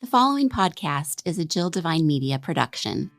The following podcast is a Devine Media production.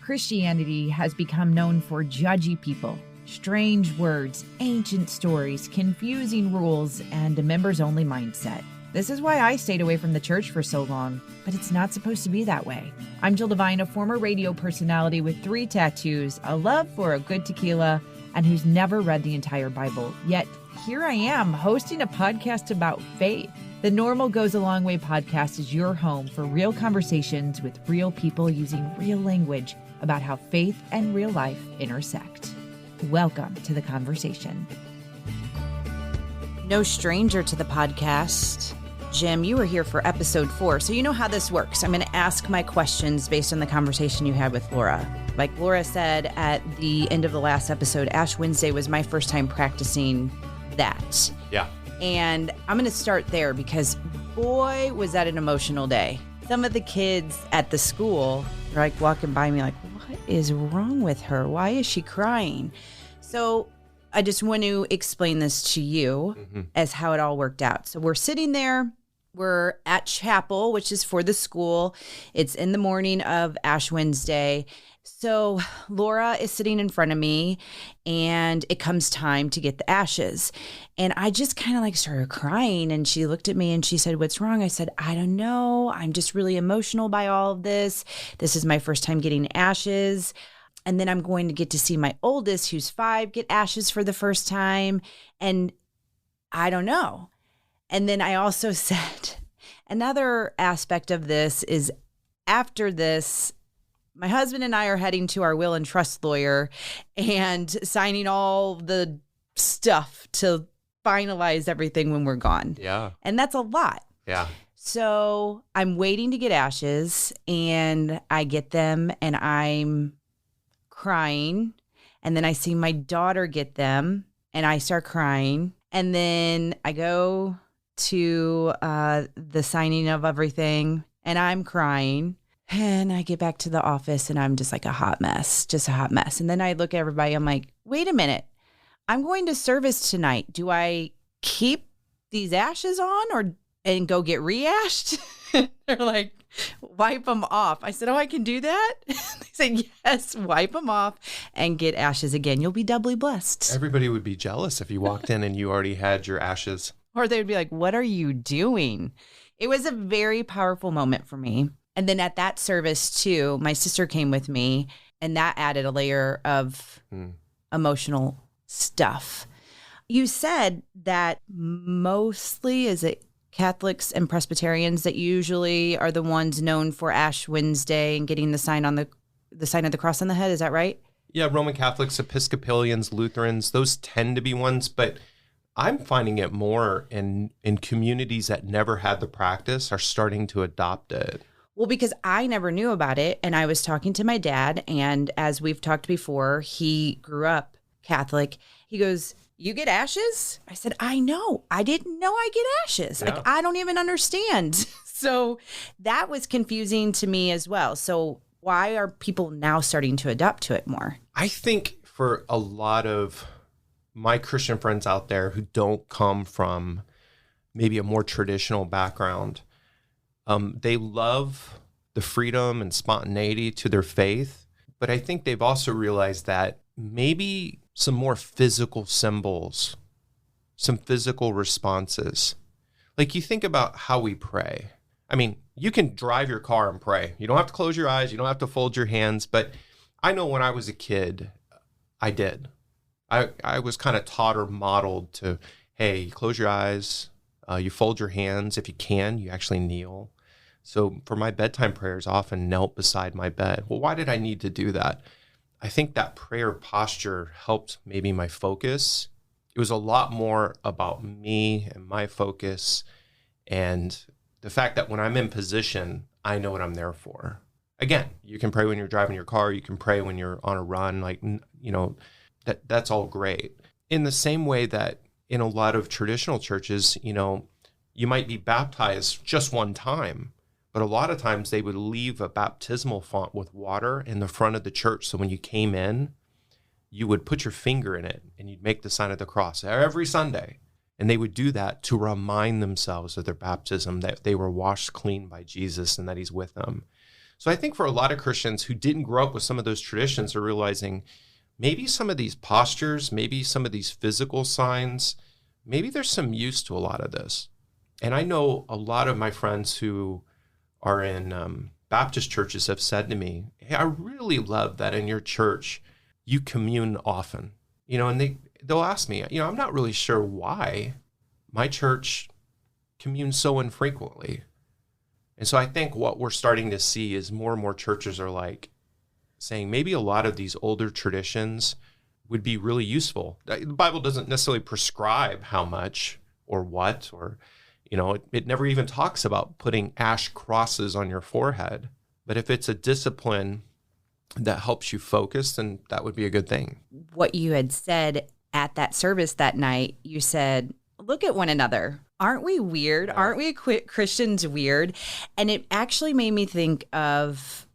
Christianity has become known for judgy people, strange words, ancient stories, confusing rules, and a members-only mindset. This is why I stayed away from the church for so long, but it's not supposed to be that way. I'm Jill Devine, a former radio personality with 3 tattoos, a love for a good tequila, and who's never read the entire Bible. Yet here I am hosting a podcast about faith. The Normal Goes a Long Way podcast is your home for real conversations with real people using real language about how faith and real life intersect. Welcome to the conversation. No stranger to the podcast. Jim, you were here for episode 4, so you know how this works. I'm going to ask my questions based on the conversation you had with Laura. Like Laura said at the end of the last episode, Ash Wednesday was my first time practicing that. Yeah. And I'm going to start there because, boy, was that an emotional day. Some of the kids at the school are like walking by me like, what is wrong with her? Why is she crying? So I just want to explain this to you as how it all worked out. So we're sitting there. We're at chapel, which is for the school. It's in the morning of Ash Wednesday. So Laura is sitting in front of me and it comes time to get the ashes. And I just kind of like started crying and she looked at me and she said, "What's wrong?" I said, "I don't know. I'm just really emotional by all of this. This is my first time getting ashes. And then I'm going to get to see my oldest, who's 5, get ashes for the first time. And I don't know." And then I also said, another aspect of this is after this, my husband and I are heading to our will and trust lawyer and signing all the stuff to finalize everything when we're gone. Yeah. And that's a lot. Yeah. So I'm waiting to get ashes and I get them and I'm crying. And then I see my daughter get them and I start crying. And then I go to the signing of everything and I'm crying. And I get back to the office and I'm just like a hot mess. And then I look at everybody. I'm like, wait a minute. I'm going to service tonight. Do I keep these ashes on and go get re-ashed? They're like, wipe them off. I said, "Oh, I can do that?" They said, "Yes, wipe them off and get ashes again. You'll be doubly blessed." Everybody would be jealous if you walked in and you already had your ashes. Or they would be like, "What are you doing?" It was a very powerful moment for me. And then at that service too, my sister came with me and that added a layer of emotional stuff. You said that mostly, is it Catholics and Presbyterians that usually are the ones known for Ash Wednesday and getting the sign of the cross on the head? Is that right? Yeah, Roman Catholics, Episcopalians, Lutherans, those tend to be ones, but I'm finding it more in communities that never had the practice are starting to adopt it. Well, because I never knew about it. And I was talking to my dad. And as we've talked before, he grew up Catholic. He goes, "You get ashes?" I said, "I know. I didn't know I get ashes. Yeah. Like, I don't even understand." So that was confusing to me as well. So why are people now starting to adapt to it more? I think for a lot of my Christian friends out there who don't come from maybe a more traditional background, they love the freedom and spontaneity to their faith, but I think they've also realized that maybe some more physical symbols, some physical responses. Like you think about how we pray. I mean, you can drive your car and pray. You don't have to close your eyes. You don't have to fold your hands. But I know when I was a kid, I did. I was kind of taught or modeled to, hey, you close your eyes, you fold your hands. If you can, you actually kneel. So for my bedtime prayers, I often knelt beside my bed. Well, why did I need to do that? I think that prayer posture helped maybe my focus. It was a lot more about me and my focus and the fact that when I'm in position, I know what I'm there for. Again, you can pray when you're driving your car. You can pray when you're on a run. Like, you know, that's all great. In the same way that in a lot of traditional churches, you know, you might be baptized just one time, but a lot of times they would leave a baptismal font with water in the front of the church. So when you came in, you would put your finger in it and you'd make the sign of the cross every Sunday. And they would do that to remind themselves of their baptism, that they were washed clean by Jesus and that he's with them. So I think for a lot of Christians who didn't grow up with some of those traditions are realizing maybe some of these postures, maybe some of these physical signs, maybe there's some use to a lot of this. And I know a lot of my friends who are in Baptist churches have said to me, hey, I really love that in your church you commune often. And they'll ask me, I'm not really sure why my church communes so infrequently. And so I think what we're starting to see is more and more churches are like saying maybe a lot of these older traditions would be really useful. The Bible doesn't necessarily prescribe how much or what, or, it never even talks about putting ash crosses on your forehead. But if it's a discipline that helps you focus, then that would be a good thing. What you had said at that service that night, you said, look at one another. Aren't we weird? Yeah. Aren't we Christians weird? And it actually made me think of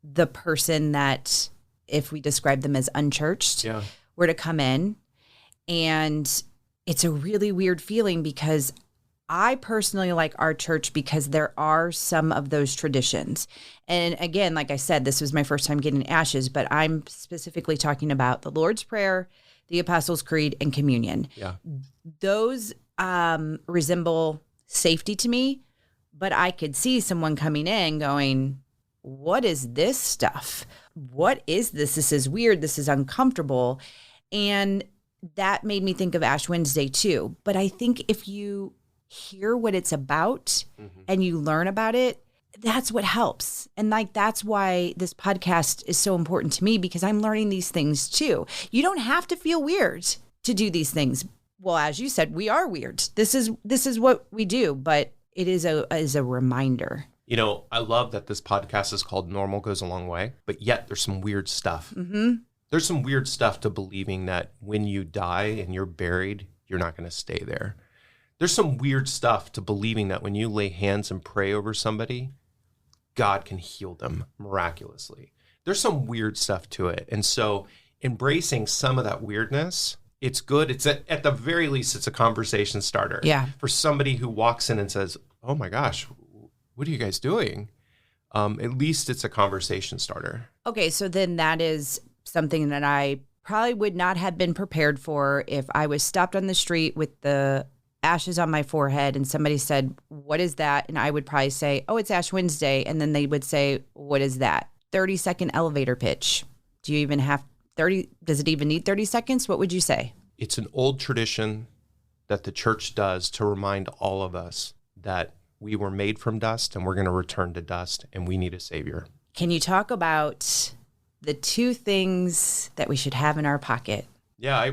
the person that, if we describe them as unchurched, were to come in. And it's a really weird feeling because I personally like our church because there are some of those traditions. And again, like I said, this was my first time getting ashes, but I'm specifically talking about the Lord's Prayer, the Apostles' Creed, and communion. Yeah. Those resemble safety to me, but I could see someone coming in going, what is this stuff? What is this? This is weird. This is uncomfortable. And that made me think of Ash Wednesday too. But I think if you hear what it's about and you learn about it, that's what helps. And that's why this podcast is so important to me, because I'm learning these things too. You don't have to feel weird to do these things. Well, as you said, we are weird. This is what we do, but it is a reminder. I love that this podcast is called Normal Goes a Long Way, but yet there's some weird stuff. There's some weird stuff to believing that when you die and you're buried, you're not going to stay there. There's some weird stuff to believing that when you lay hands and pray over somebody, God can heal them miraculously. There's some weird stuff to it. And so embracing some of that weirdness, it's good. It's at the very least, it's a conversation starter. Yeah. For somebody who walks in and says, oh my gosh, what are you guys doing? At least it's a conversation starter. Okay, so then that is something that I probably would not have been prepared for if I was stopped on the street with the ashes on my forehead and somebody said, what is that? And I would probably say, oh, it's Ash Wednesday. And then they would say, what is that? 30-second elevator pitch. Do you even have 30? Does it even need 30 seconds? What would you say? It's an old tradition that the church does to remind all of us that we were made from dust and we're going to return to dust and we need a savior. Can you talk about the two things that we should have in our pocket? Yeah,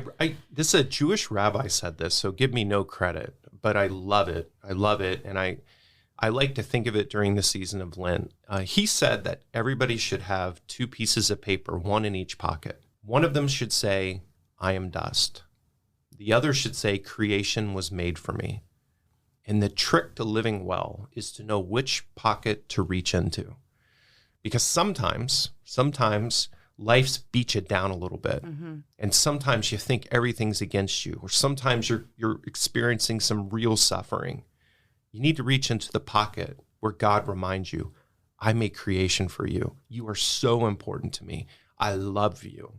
this is a Jewish rabbi said this, so give me no credit, but I love it. I love it, and I like to think of it during the season of Lent. He said that everybody should have two pieces of paper, one in each pocket. One of them should say, I am dust. The other should say, creation was made for me. And the trick to living well is to know which pocket to reach into. Because sometimes life's beat you down a little bit. And sometimes you think everything's against you, or sometimes you're experiencing some real suffering. You need to reach into the pocket where God reminds you, I made creation for you. You are so important to me. I love you.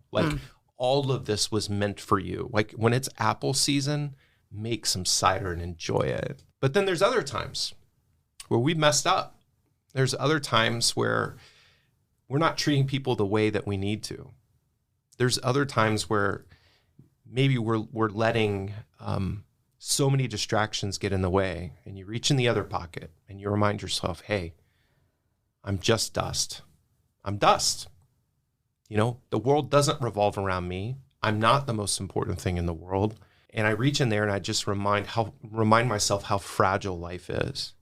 All of this was meant for you. Like when it's apple season, make some cider and enjoy it. But then there's other times where we messed up. There's other times where we're not treating people the way that we need to. There's other times where maybe we're letting so many distractions get in the way, and you reach in the other pocket and you remind yourself, hey, I'm just dust. I'm dust. The world doesn't revolve around me. I'm not the most important thing in the world. And I reach in there and I just remind myself how fragile life is.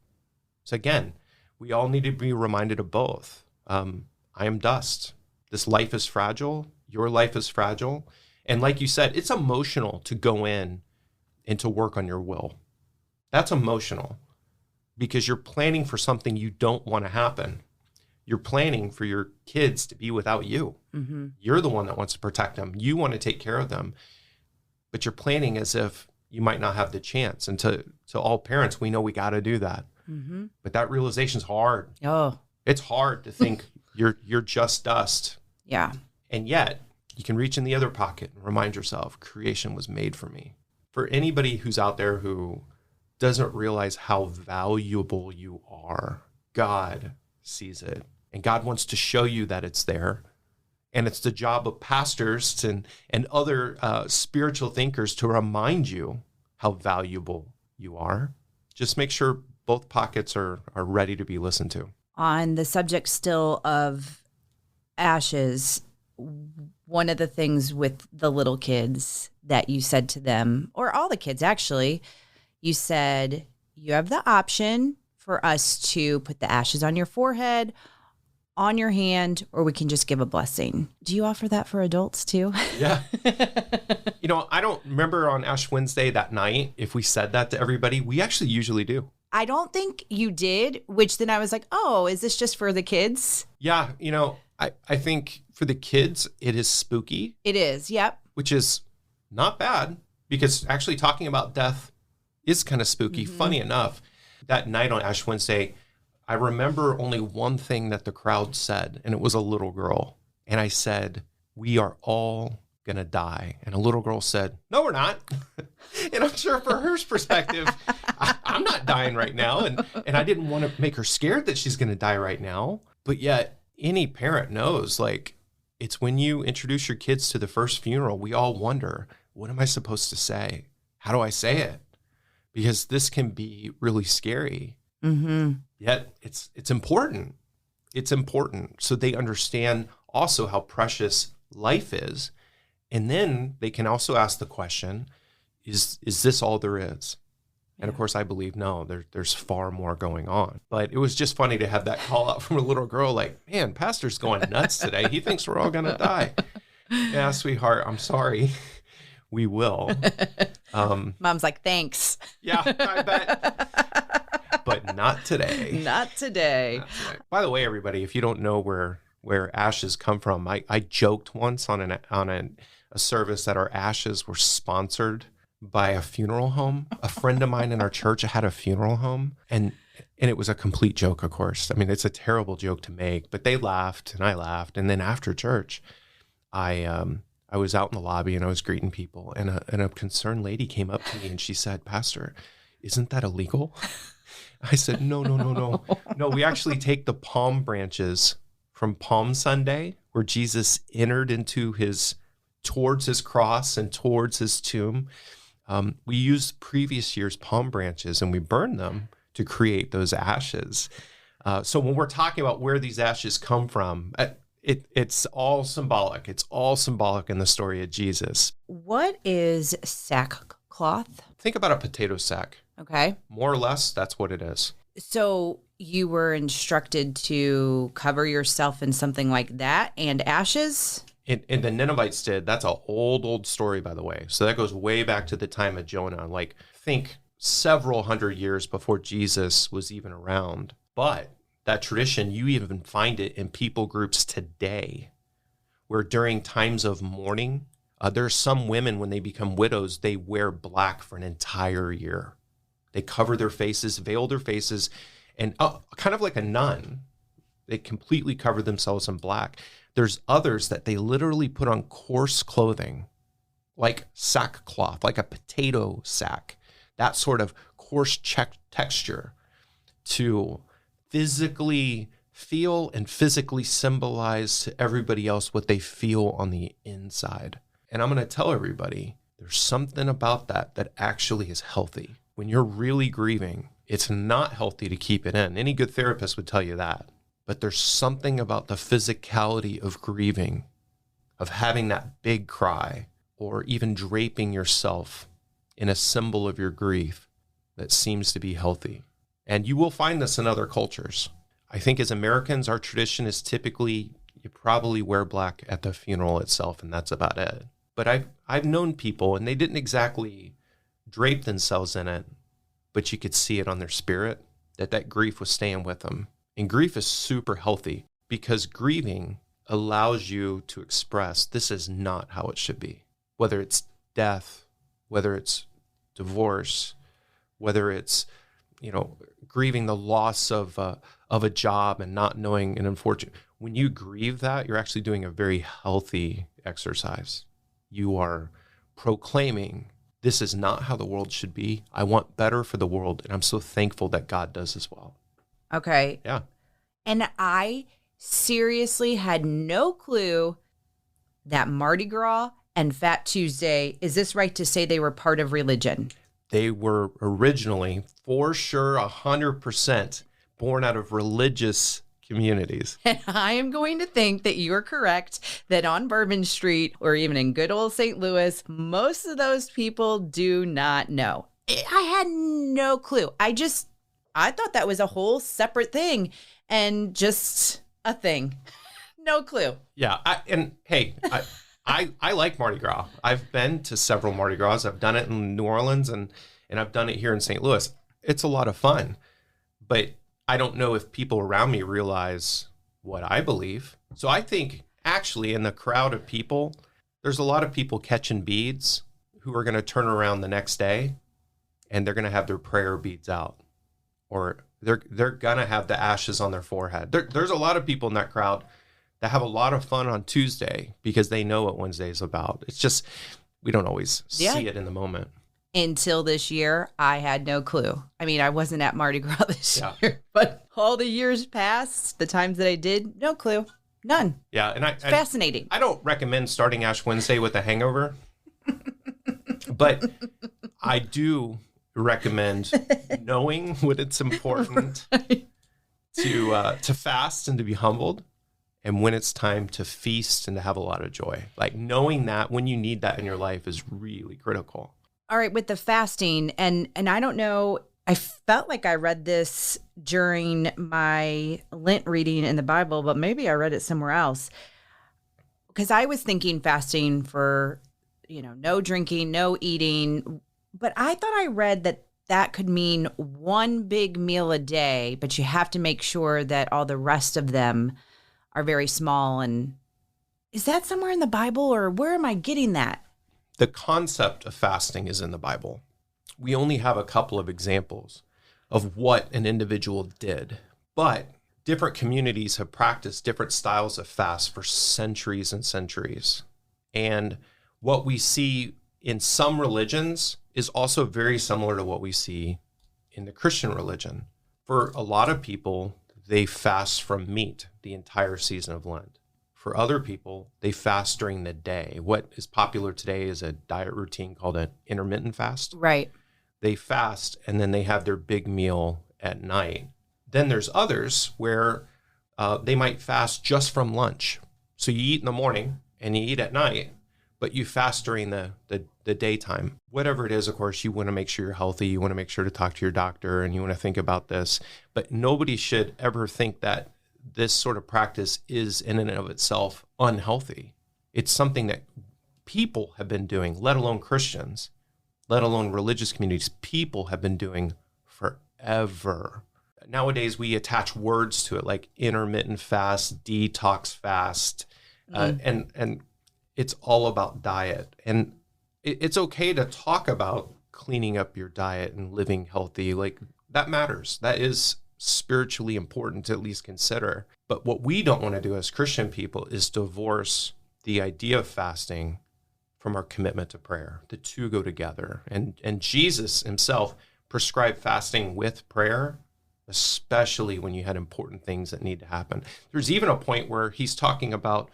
So again, we all need to be reminded of both. I am dust. This life is fragile. Your life is fragile. And like you said, it's emotional to go in and to work on your will. That's emotional because you're planning for something you don't want to happen. You're planning for your kids to be without you. You're the one that wants to protect them. You want to take care of them. But you're planning as if you might not have the chance. And to all parents, we know we got to do that. Mm-hmm. But that realization's hard. Oh, It's hard to think you're just dust. yeah. And yet you can reach in the other pocket and remind yourself, creation was made for me. For anybody who's out there who doesn't realize how valuable you are, God sees it. And God wants to show you that it's there. And it's the job of pastors and other spiritual thinkers to remind you how valuable you are. Just make sure both pockets are ready to be listened to. On the subject still of ashes, one of the things with the little kids that you said to them, or all the kids actually, you said, you have the option for us to put the ashes on your forehead, on your hand, or we can just give a blessing. Do you offer that for adults too? Yeah. I don't remember on Ash Wednesday that night if we said that to everybody. We actually usually do. I don't think you did, which then I was like, oh, is this just for the kids? Yeah. I think for the kids, it is spooky. It is. Yep. Which is not bad because actually talking about death is kind of spooky. Mm-hmm. Funny enough, that night on Ash Wednesday, I remember only one thing that the crowd said, and it was a little girl. And I said, we are all going to die. And a little girl said, no, we're not. And I'm sure for her perspective, I'm not dying right now. And I didn't want to make her scared that she's going to die right now. But yet any parent knows, like, it's when you introduce your kids to the first funeral, we all wonder, what am I supposed to say? How do I say it? Because this can be really scary. Mm-hmm. Yet it's important. It's important so they understand also how precious life is. And then they can also ask the question, is this all there is? And of course, I believe, no, there's far more going on. But it was just funny to have that call out from a little girl like, man, pastor's going nuts today. He thinks we're all going to die. Yeah, sweetheart, I'm sorry. We will. Mom's like, thanks. Yeah, I bet. But not today. Not today. Not today. By the way, everybody, if you don't know where ashes come from, I joked once on a service that our ashes were sponsored by a funeral home. A friend of mine in our church had a funeral home, and it was a complete joke, of course. I mean, it's a terrible joke to make, but they laughed and I laughed. And then after church, I was out in the lobby and I was greeting people, and a concerned lady came up to me and she said, Pastor, isn't that illegal? I said, no. No, we actually take the palm branches from Palm Sunday, where Jesus entered towards his cross and towards his tomb. We use previous year's palm branches and we burn them to create those ashes. So when we're talking about where these ashes come from, it's all symbolic. It's all symbolic in the story of Jesus. What is sackcloth? Think about a potato sack. Okay. More or less, that's what it is. So you were instructed to cover yourself in something like that and ashes? And the Ninevites did. That's an old story, by the way. So that goes way back to the time of Jonah. Like, think several hundred years before Jesus was even around. But that tradition, you even find it in people groups today, where during times of mourning, there's some women, when they become widows, they wear black for an entire year. They cover their faces, veil their faces, and kind of like a nun, they completely cover themselves in black. There's others that they literally put on coarse clothing, like sackcloth, like a potato sack, that sort of coarse texture, to physically feel and physically symbolize to everybody else what they feel on the inside. And I'm going to tell everybody, there's something about that actually is healthy. When you're really grieving, it's not healthy to keep it in. Any good therapist would tell you that. But there's something about the physicality of grieving, of having that big cry, or even draping yourself in a symbol of your grief, that seems to be healthy. And you will find this in other cultures. I think as Americans, our tradition is typically, you probably wear black at the funeral itself, and that's about it. But I've known people, and they didn't exactly drape themselves in it, but you could see it on their spirit, that grief was staying with them. And grief is super healthy, because grieving allows you to express, this is not how it should be. Whether it's death, whether it's divorce, whether it's, grieving the loss of a job and not knowing an unfortunate, when you grieve that, you're actually doing a very healthy exercise. You are proclaiming, this is not how the world should be. I want better for the world. And I'm so thankful that God does as well. Okay. Yeah. And I seriously had no clue that Mardi Gras and Fat Tuesday, is this right to say they were part of religion? They were originally, for sure, 100% born out of religious communities. And I am going to think that you're correct, that on Bourbon Street or even in good old St. Louis, most of those people do not know. I had no clue. I thought that was a whole separate thing and just a thing. No clue. Yeah. I like Mardi Gras. I've been to several Mardi Gras. I've done it in New Orleans and I've done it here in St. Louis. It's a lot of fun, but I don't know if people around me realize what I believe. So I think actually in the crowd of people, there's a lot of people catching beads who are going to turn around the next day and they're going to have their prayer beads out, or they're going to have the ashes on their forehead. There's a lot of people in that crowd that have a lot of fun on Tuesday because they know what Wednesday is about. It's just, we don't always see it in the moment. Until this year, I had no clue. I mean, I wasn't at Mardi Gras this year, but all the years past, the times that I did, no clue, none. Yeah, and it's fascinating. I don't recommend starting Ash Wednesday with a hangover, but I do recommend knowing when it's important to fast and to be humbled, and when it's time to feast and to have a lot of joy. Like knowing that when you need that in your life is really critical. All right, with the fasting, and I don't know, I felt like I read this during my Lent reading in the Bible, but maybe I read it somewhere else. Because I was thinking fasting for, no drinking, no eating, but I thought I read that could mean one big meal a day, but you have to make sure that all the rest of them are very small. And is that somewhere in the Bible, or where am I getting that? The concept of fasting is in the Bible. We only have a couple of examples of what an individual did, but different communities have practiced different styles of fast for centuries and centuries. And what we see in some religions is also very similar to what we see in the Christian religion. For a lot of people, they fast from meat the entire season of Lent. For other people, they fast during the day. What is popular today is a diet routine called an intermittent fast. Right. They fast and then they have their big meal at night. Then there's others where they might fast just from lunch. So you eat in the morning and you eat at night, but you fast during the daytime. Whatever it is, of course, you want to make sure you're healthy. You want to make sure to talk to your doctor and you want to think about this. But nobody should ever think that this sort of practice is in and of itself unhealthy. It's something that people have been doing, let alone Christians, let alone religious communities. People have been doing forever. Nowadays, we attach words to it like intermittent fast, detox fast, and it's all about diet. And it's okay to talk about cleaning up your diet and living healthy. Like that matters. That is spiritually important to at least consider. But what we don't want to do as Christian people is divorce the idea of fasting from our commitment to prayer. The two go together. And Jesus himself prescribed fasting with prayer, especially when you had important things that need to happen. There's even a point where he's talking about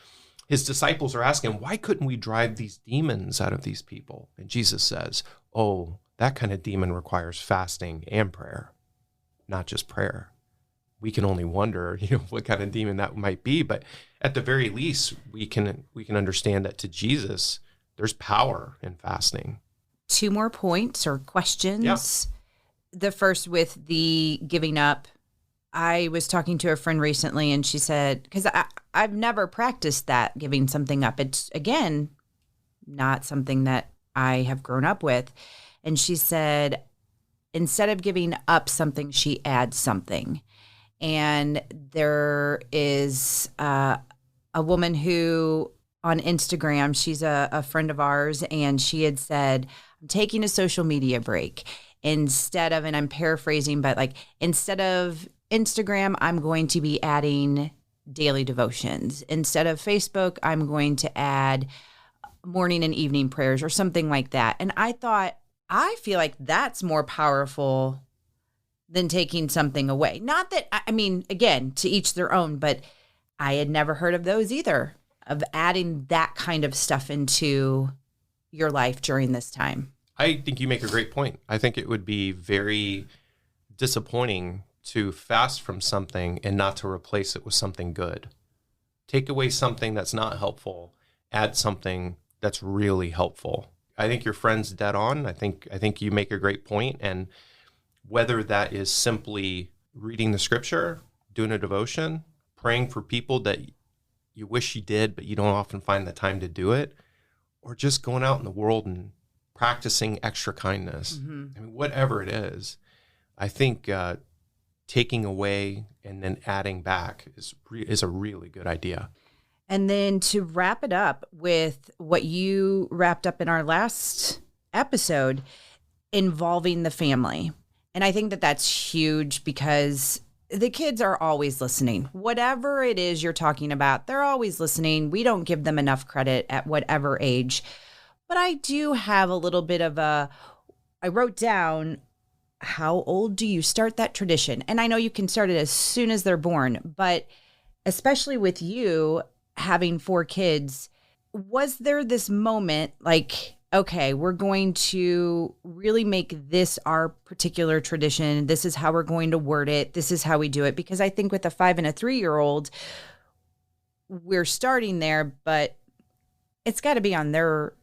his disciples are asking, why couldn't we drive these demons out of these people? And Jesus says, oh, that kind of demon requires fasting and prayer, not just prayer. We can only wonder, what kind of demon that might be. But at the very least, we can understand that to Jesus, there's power in fasting. 2 more points or questions. Yeah. The first with the giving up. I was talking to a friend recently and she said, because I've never practiced that, giving something up. It's, again, not something that I have grown up with. And she said, instead of giving up something, she adds something. And there is a woman who on Instagram, she's a friend of ours, and she had said, I'm taking a social media break instead of, and I'm paraphrasing, but like instead of Instagram, I'm going to be adding daily devotions. Instead of Facebook, I'm going to add morning and evening prayers or something like that. And I thought, I feel like that's more powerful than taking something away. Not that, I mean, again, to each their own, but I had never heard of those either, of adding that kind of stuff into your life during this time. I think you make a great point. I think it would be very disappointing to fast from something and not to replace it with something good. Take away something that's not helpful, add something that's really helpful. I think your friend's dead on. I think you make a great point. And whether that is simply reading the scripture, doing a devotion, praying for people that you wish you did, but you don't often find the time to do it, or just going out in the world and practicing extra kindness. I mean, whatever it is, I think taking away and then adding back is a really good idea. And then to wrap it up with what you wrapped up in our last episode, involving the family. And I think that that's huge because the kids are always listening. Whatever it is you're talking about, they're always listening. We don't give them enough credit at whatever age. But I do have a little bit of I wrote down, how old do you start that tradition? And I know you can start it as soon as they're born, but especially with you having 4 kids, was there this moment like, okay, we're going to really make this our particular tradition. This is how we're going to word it. This is how we do it. Because I think with a 5 and a 3-year-old, we're starting there, but it's got to be on their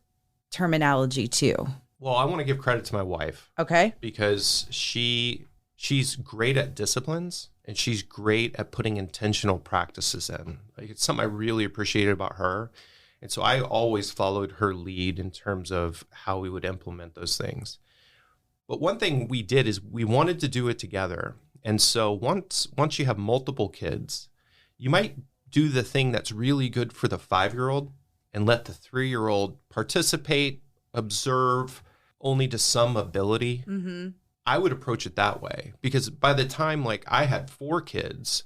terminology too. Well, I want to give credit to my wife. Okay. Because she's great at disciplines and she's great at putting intentional practices in. Like, it's something I really appreciated about her. And so I always followed her lead in terms of how we would implement those things. But one thing we did is we wanted to do it together. And so once you have multiple kids, you might do the thing that's really good for the 5-year-old and let the 3-year-old participate, observe only to some ability. Mm-hmm. I would approach it that way because by the time like I had 4 kids,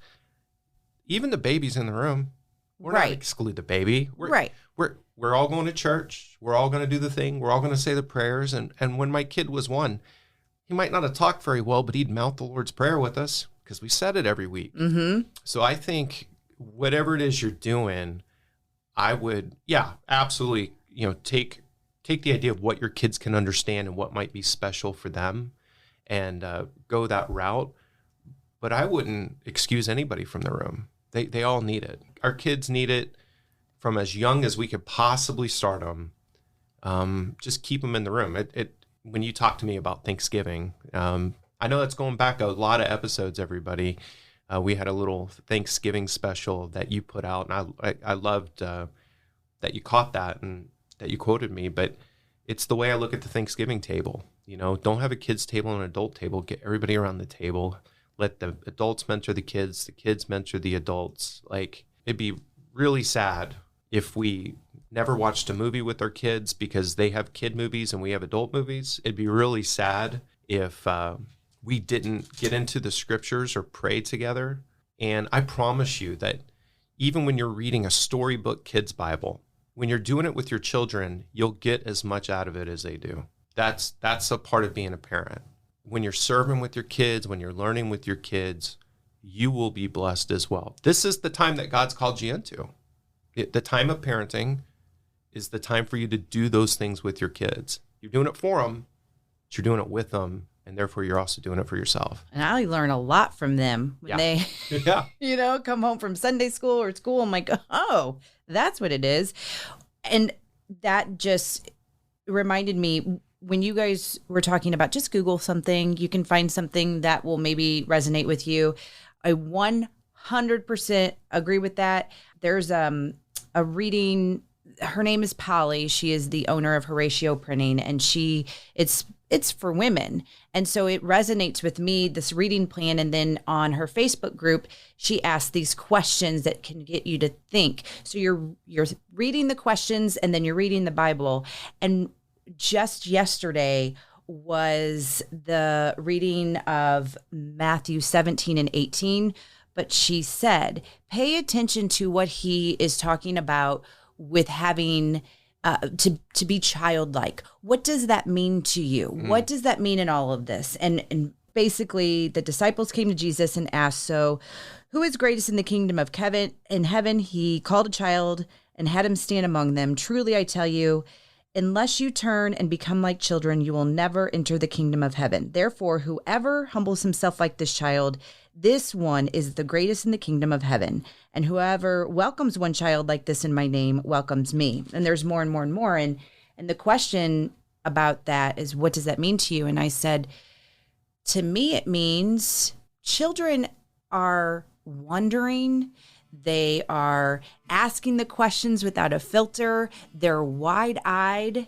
even the babies in the room, we're not exclude the baby. We're all going to church. We're all going to do the thing. We're all going to say the prayers. And when my kid was 1, he might not have talked very well, but he'd mouth the Lord's Prayer with us because we said it every week. Mm-hmm. So I think whatever it is you're doing, I would, absolutely, take the idea of what your kids can understand and what might be special for them and go that route. But I wouldn't excuse anybody from the room. They all need it. Our kids need it from as young as we could possibly start them. Just keep them in the room. When you talk to me about Thanksgiving, I know that's going back a lot of episodes, everybody. We had a little Thanksgiving special that you put out, and I loved that you caught that and that you quoted me. But it's the way I look at the Thanksgiving table. Don't have a kids table and an adult table. Get everybody around the table. Let the adults mentor the kids mentor the adults. Like, it'd be really sad if we never watched a movie with our kids because they have kid movies and we have adult movies. It'd be really sad if we didn't get into the scriptures or pray together. And I promise you that even when you're reading a storybook kids Bible, when you're doing it with your children, you'll get as much out of it as they do. That's a part of being a parent. When you're serving with your kids, when you're learning with your kids, you will be blessed as well. This is the time that God's called you into. The time of parenting is the time for you to do those things with your kids. You're doing it for them, but you're doing it with them, and therefore you're also doing it for yourself. And I learn a lot from them when they, come home from Sunday school or school. I'm like, oh, that's what it is. And that just reminded me, when you guys were talking about just Google something, you can find something that will maybe resonate with you. I 100% agree with that. There's a reading. Her name is Polly. She is the owner of Horatio Printing, and it's for women. And so it resonates with me, this reading plan. And then on her Facebook group, she asks these questions that can get you to think. So you're reading the questions and then you're reading the Bible. And just yesterday was the reading of Matthew 17 and 18, but she said, pay attention to what he is talking about with having to be childlike. What does that mean to you? What does that mean in all of this? And basically, the disciples came to Jesus and asked, so who is greatest in the kingdom of in heaven? He called a child and had him stand among them. Truly, I tell you, unless you turn and become like children, you will never enter the kingdom of heaven. Therefore, whoever humbles himself like this child, this one is the greatest in the kingdom of heaven. And whoever welcomes one child like this in my name welcomes me. And there's more and more and more. And the question about that is, what does that mean to you? And I said, to me, it means children are wondering. They are asking the questions without a filter. They're wide-eyed.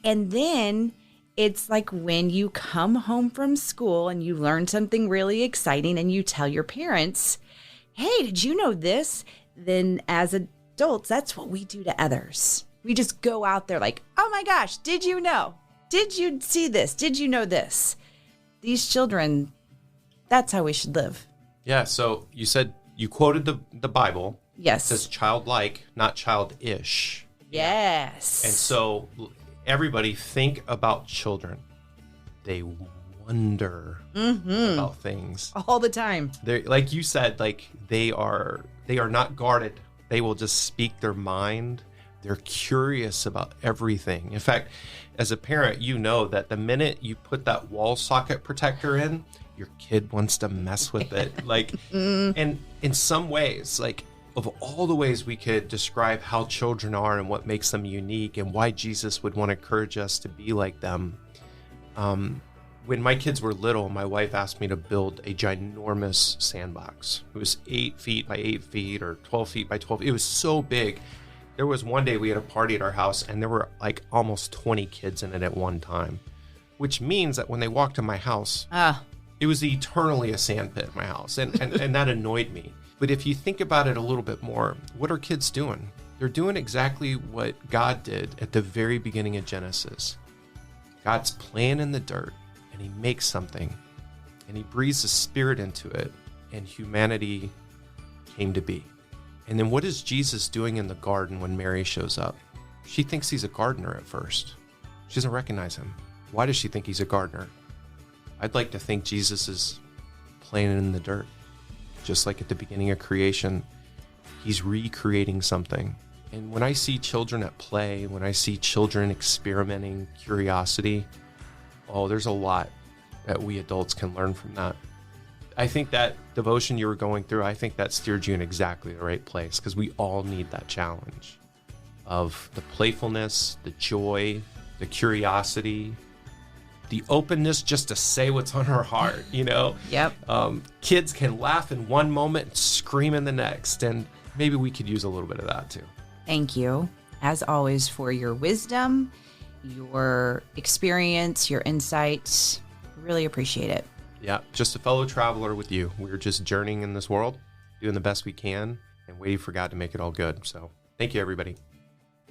And then it's like when you come home from school and you learn something really exciting and you tell your parents, hey, did you know this? Then as adults, that's what we do to others. We just go out there like, oh my gosh, did you know? Did you see this? Did you know this? These children, that's how we should live. Yeah, so you said you quoted the Bible. Yes. It says childlike, not childish. Yes. And so everybody think about children. They wonder about things. All the time. They're, like you said, like they are not guarded. They will just speak their mind. They're curious about everything. In fact, as a parent, you know that the minute you put that wall socket protector in, your kid wants to mess with it. Like, and in some ways, like of all the ways we could describe how children are and what makes them unique and why Jesus would want to encourage us to be like them. When my kids were little, my wife asked me to build a ginormous sandbox. It was 8 feet by 8 feet or 12 feet by 12. It was so big. There was one day we had a party at our house and there were like almost 20 kids in it at one time, which means that when they walked to my house, it was eternally a sand pit in my house. And that annoyed me. But if you think about it a little bit more, what are kids doing? They're doing exactly what God did at the very beginning of Genesis. God's playing in the dirt and he makes something and he breathes a spirit into it and humanity came to be. And then what is Jesus doing in the garden when Mary shows up? She thinks he's a gardener at first. She doesn't recognize him. Why does she think he's a gardener? I'd like to think Jesus is playing in the dirt. Just like at the beginning of creation, he's recreating something. And when I see children at play, when I see children experimenting, curiosity, there's a lot that we adults can learn from that. I think that devotion you were going through, I think that steered you in exactly the right place because we all need that challenge of the playfulness, the joy, the curiosity, the openness just to say what's on our heart, you know? Yep. Kids can laugh in one moment and scream in the next, and maybe we could use a little bit of that too. Thank you, as always, for your wisdom, your experience, your insights. Really appreciate it. Yeah, just a fellow traveler with you. We're just journeying in this world, doing the best we can, and waiting for God to make it all good. So thank you, everybody.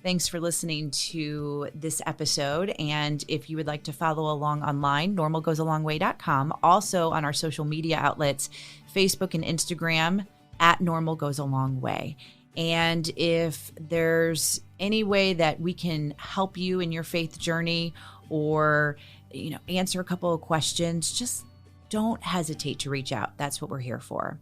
Thanks for listening to this episode. And if you would like to follow along online, normalgoesalongway.com. Also on our social media outlets, Facebook and Instagram, @normalgoesalongway. And if there's any way that we can help you in your faith journey or, answer a couple of questions, just don't hesitate to reach out. That's what we're here for.